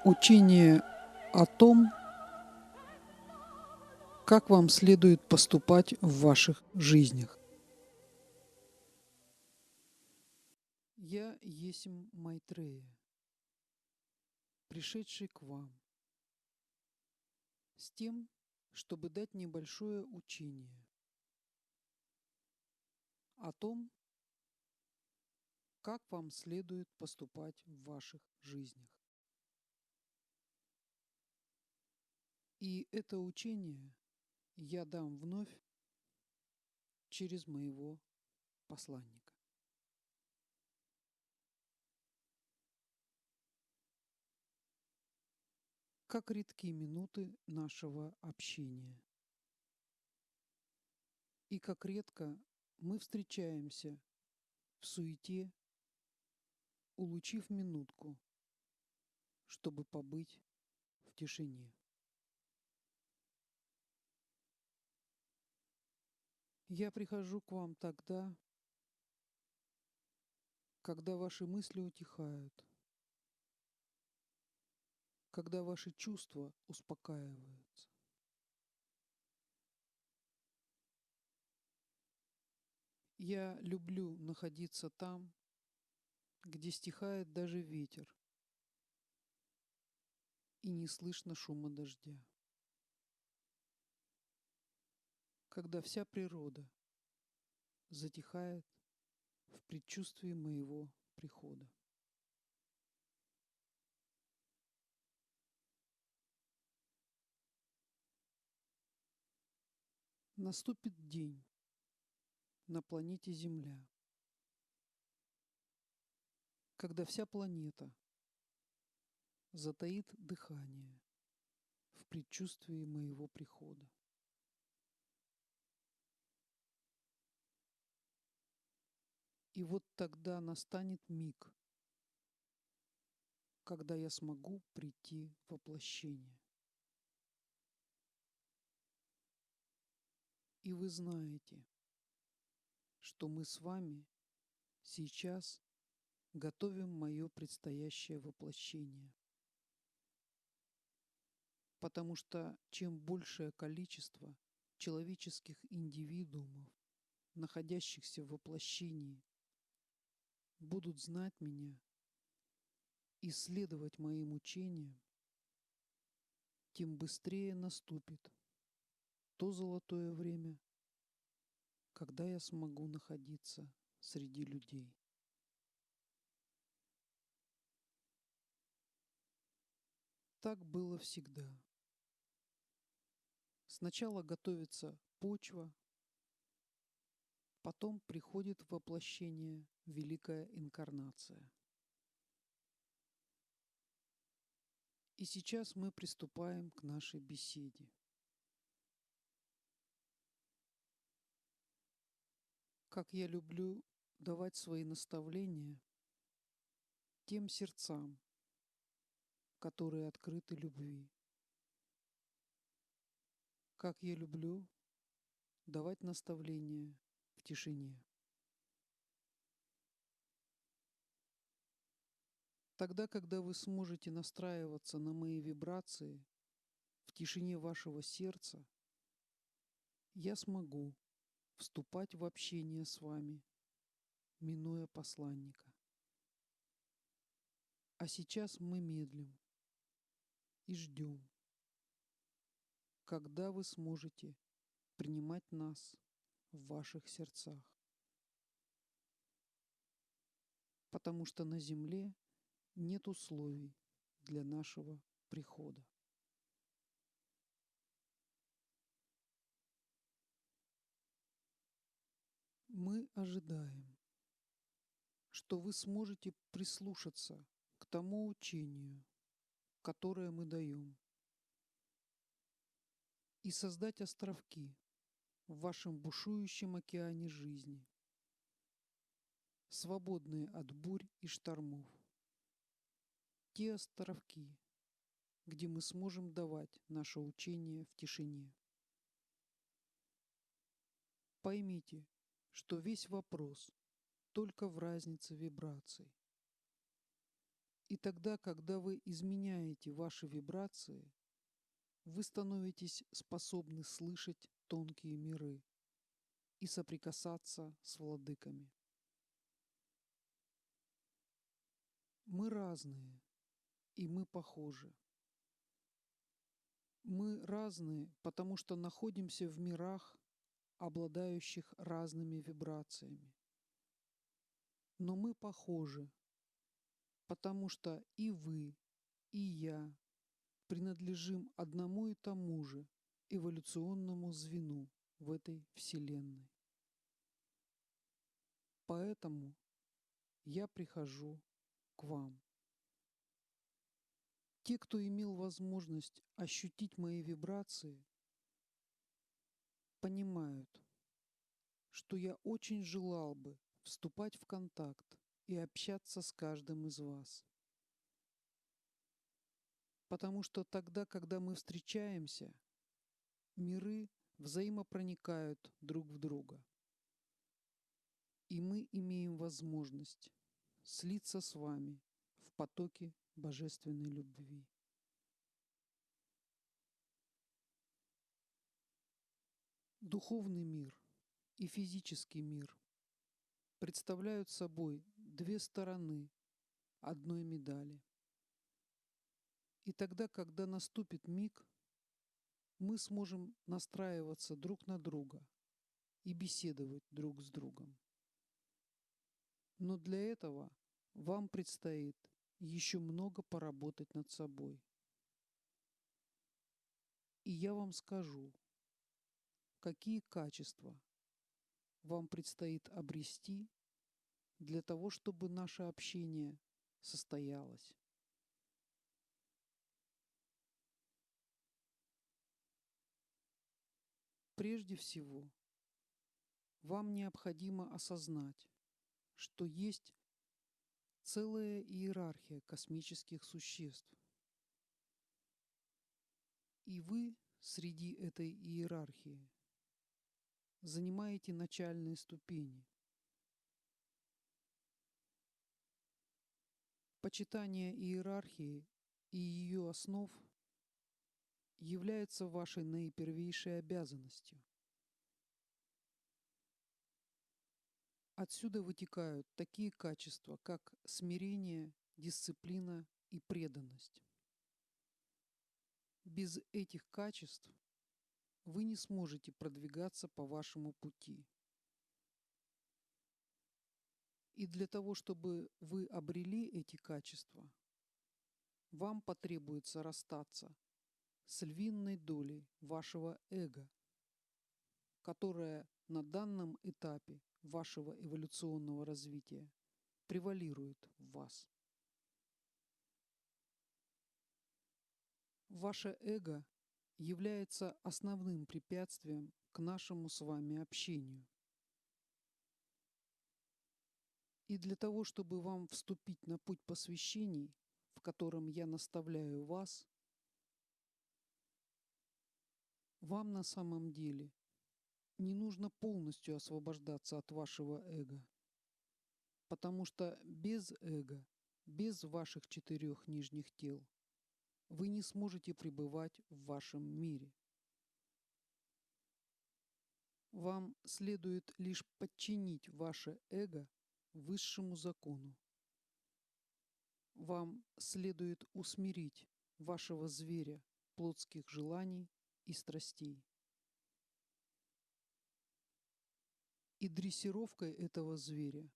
Учение о том, как вам следует поступать в ваших жизнях. Я есмь Майтрея, пришедший к вам, с тем, чтобы дать небольшое учение о том, как вам следует поступать в ваших жизнях. И это учение я дам вновь через моего посланника. Как редки минуты нашего общения. И как редко мы встречаемся в суете, улучив минутку, чтобы побыть в тишине. Я прихожу к вам тогда, когда ваши мысли утихают, когда ваши чувства успокаиваются. Я люблю находиться там, где стихает даже ветер и не слышно шума дождя, когда вся природа затихает в предчувствии моего прихода. Наступит день на планете Земля, когда вся планета затаит дыхание в предчувствии моего прихода. И вот тогда настанет миг, когда я смогу прийти в воплощение. И вы знаете, что мы с вами сейчас готовим мое предстоящее воплощение. Потому что чем большее количество человеческих индивидуумов, находящихся в воплощении, будут знать меня и следовать моим учениям, тем быстрее наступит то золотое время, когда я смогу находиться среди людей. Так было всегда. Сначала готовится почва, потом приходит в воплощение великая инкарнация. И сейчас мы приступаем к нашей беседе. Как я люблю давать свои наставления тем сердцам, которые открыты любви. Как я люблю давать наставления в тишине. Тогда, когда вы сможете настраиваться на мои вибрации в тишине вашего сердца, я смогу вступать в общение с вами, минуя посланника. А сейчас мы медлим и ждем, когда вы сможете принимать нас в ваших сердцах. Потому что на земле нет условий для нашего прихода. Мы ожидаем, что вы сможете прислушаться к тому учению, которое мы даем, и создать островки в вашем бушующем океане жизни, свободные от бурь и штормов. Те островки, где мы сможем давать наше учение в тишине. Поймите, что весь вопрос только в разнице вибраций. И тогда, когда вы изменяете ваши вибрации, вы становитесь способны слышать тонкие миры и соприкасаться с владыками. Мы разные, и мы похожи. Мы разные, потому что находимся в мирах, обладающих разными вибрациями. Но мы похожи, потому что и вы, и я принадлежим одному и тому же эволюционному звену в этой Вселенной. Поэтому я прихожу к вам. Те, кто имел возможность ощутить мои вибрации, понимают, что я очень желал бы вступать в контакт и общаться с каждым из вас. Потому что тогда, когда мы встречаемся, миры взаимопроникают друг в друга. И мы имеем возможность слиться с вами в потоке божественной любви. Духовный мир и физический мир представляют собой две стороны одной медали. И тогда, когда наступит миг, мы сможем настраиваться друг на друга и беседовать друг с другом. Но для этого вам предстоит еще много поработать над собой. И я вам скажу, какие качества вам предстоит обрести для того, чтобы наше общение состоялось. Прежде всего, вам необходимо осознать, что есть целая иерархия космических существ. И вы среди этой иерархии занимаете начальные ступени. Почитание иерархии и ее основ является вашей наипервейшей обязанностью. Отсюда вытекают такие качества, как смирение, дисциплина и преданность. Без этих качеств вы не сможете продвигаться по вашему пути. И для того, чтобы вы обрели эти качества, вам потребуется расстаться с львиной долей вашего эго, которая на данном этапе вашего эволюционного развития превалирует в вас. Ваше эго является основным препятствием к нашему с вами общению. И для того, чтобы вам вступить на путь посвящений, в котором я наставляю вас, вам на самом деле не нужно полностью освобождаться от вашего эго, потому что без эго, без ваших 4 нижних тел, вы не сможете пребывать в вашем мире. Вам следует лишь подчинить ваше эго высшему закону. Вам следует усмирить вашего зверя плотских желаний и страстей. И дрессировкой этого зверя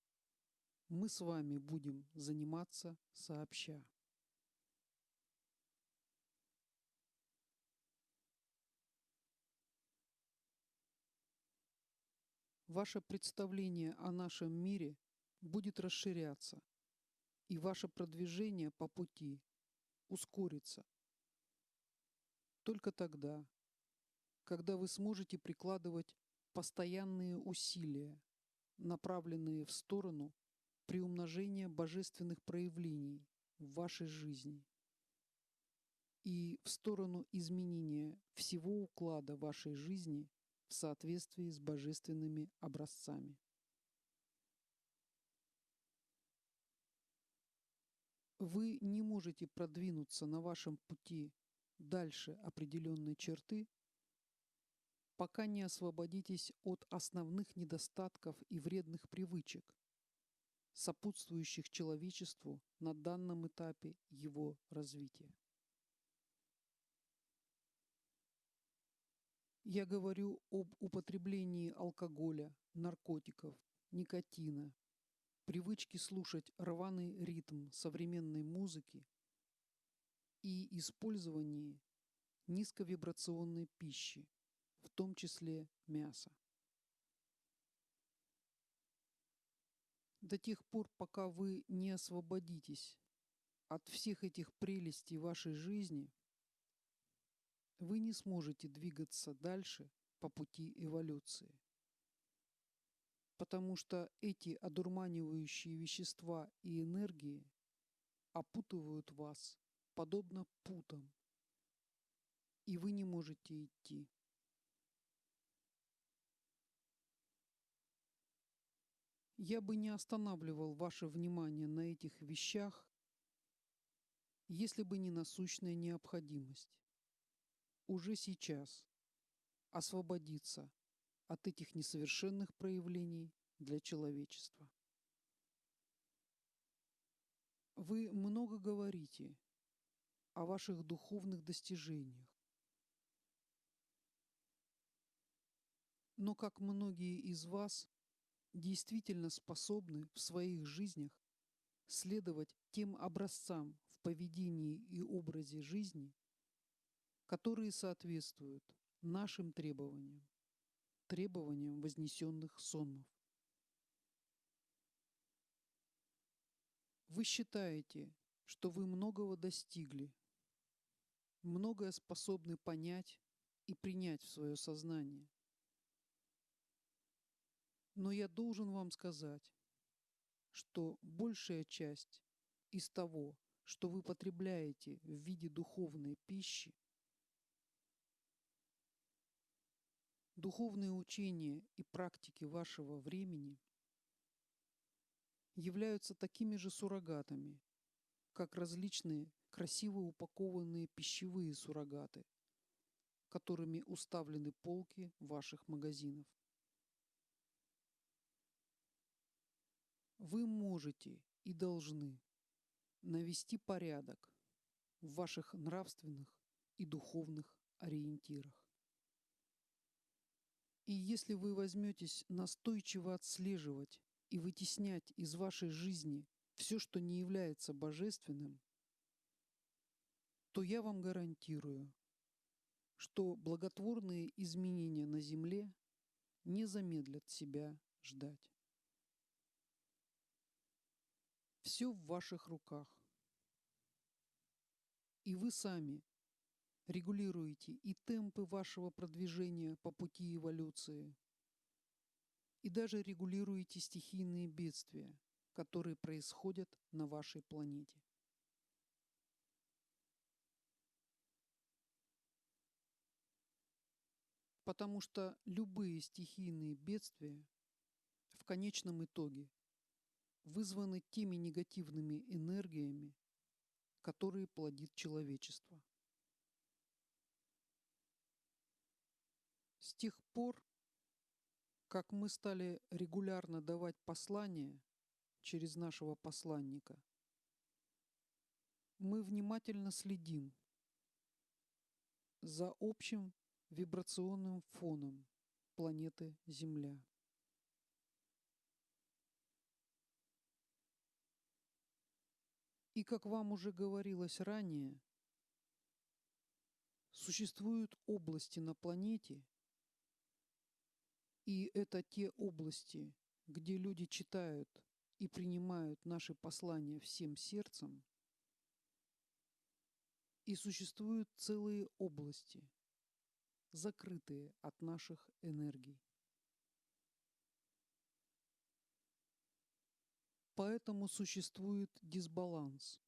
мы с вами будем заниматься сообща. Ваше представление о нашем мире будет расширяться, и ваше продвижение по пути ускорится. Только тогда, когда вы сможете прикладывать постоянные усилия, направленные в сторону приумножения божественных проявлений в вашей жизни и в сторону изменения всего уклада вашей жизни в соответствии с божественными образцами. Вы не можете продвинуться на вашем пути дальше определенной черты, пока не освободитесь от основных недостатков и вредных привычек, сопутствующих человечеству на данном этапе его развития. Я говорю об употреблении алкоголя, наркотиков, никотина, привычке слушать рваный ритм современной музыки и использовании низковибрационной пищи, в том числе мяса. До тех пор, пока вы не освободитесь от всех этих прелестей вашей жизни, вы не сможете двигаться дальше по пути эволюции. Потому что эти одурманивающие вещества и энергии опутывают вас, подобно путам, и вы не можете идти. Я бы не останавливал ваше внимание на этих вещах, если бы не насущная необходимость уже сейчас освободиться от этих несовершенных проявлений для человечества. Вы много говорите о ваших духовных достижениях, но как многие из вас действительно способны в своих жизнях следовать тем образцам в поведении и образе жизни, которые соответствуют нашим требованиям, требованиям вознесенных сонмов. Вы считаете, что вы многого достигли, многое способны понять и принять в свое сознание. Но я должен вам сказать, что большая часть из того, что вы потребляете в виде духовной пищи, духовные учения и практики вашего времени являются такими же суррогатами, как различные красиво упакованные пищевые суррогаты, которыми уставлены полки ваших магазинов. Вы можете и должны навести порядок в ваших нравственных и духовных ориентирах. И если вы возьметесь настойчиво отслеживать и вытеснять из вашей жизни все, что не является божественным, то я вам гарантирую, что благотворные изменения на Земле не замедлят себя ждать. Все в ваших руках. И вы сами регулируете и темпы вашего продвижения по пути эволюции, и даже регулируете стихийные бедствия, которые происходят на вашей планете. Потому что любые стихийные бедствия в конечном итоге вызваны теми негативными энергиями, которые плодит человечество. С тех пор, как мы стали регулярно давать послания через нашего посланника, мы внимательно следим за общим вибрационным фоном планеты Земля. И, как вам уже говорилось ранее, существуют области на планете, и это те области, где люди читают и принимают наши послания всем сердцем, и существуют целые области, закрытые от наших энергий. Поэтому существует дисбаланс,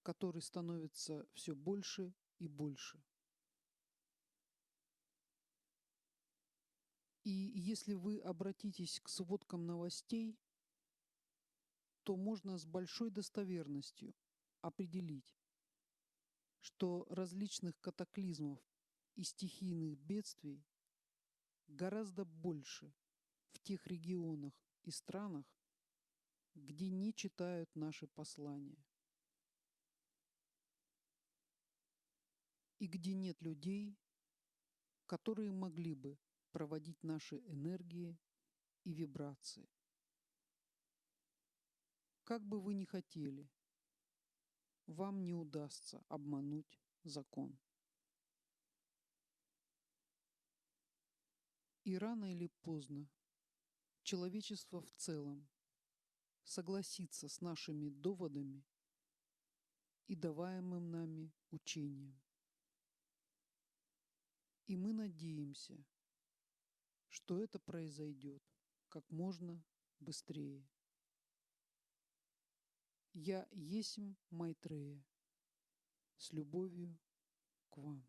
который становится все больше и больше. И если вы обратитесь к сводкам новостей, то можно с большой достоверностью определить, что различных катаклизмов и стихийных бедствий гораздо больше в тех регионах и странах, где не читают наши послания, и где нет людей, которые могли бы проводить наши энергии и вибрации. Как бы вы ни хотели, вам не удастся обмануть закон. И рано или поздно человечество в целом согласится с нашими доводами и даваемым нами учением. И мы надеемся, что это произойдет как можно быстрее. Я есмь Майтрея. С любовью к вам.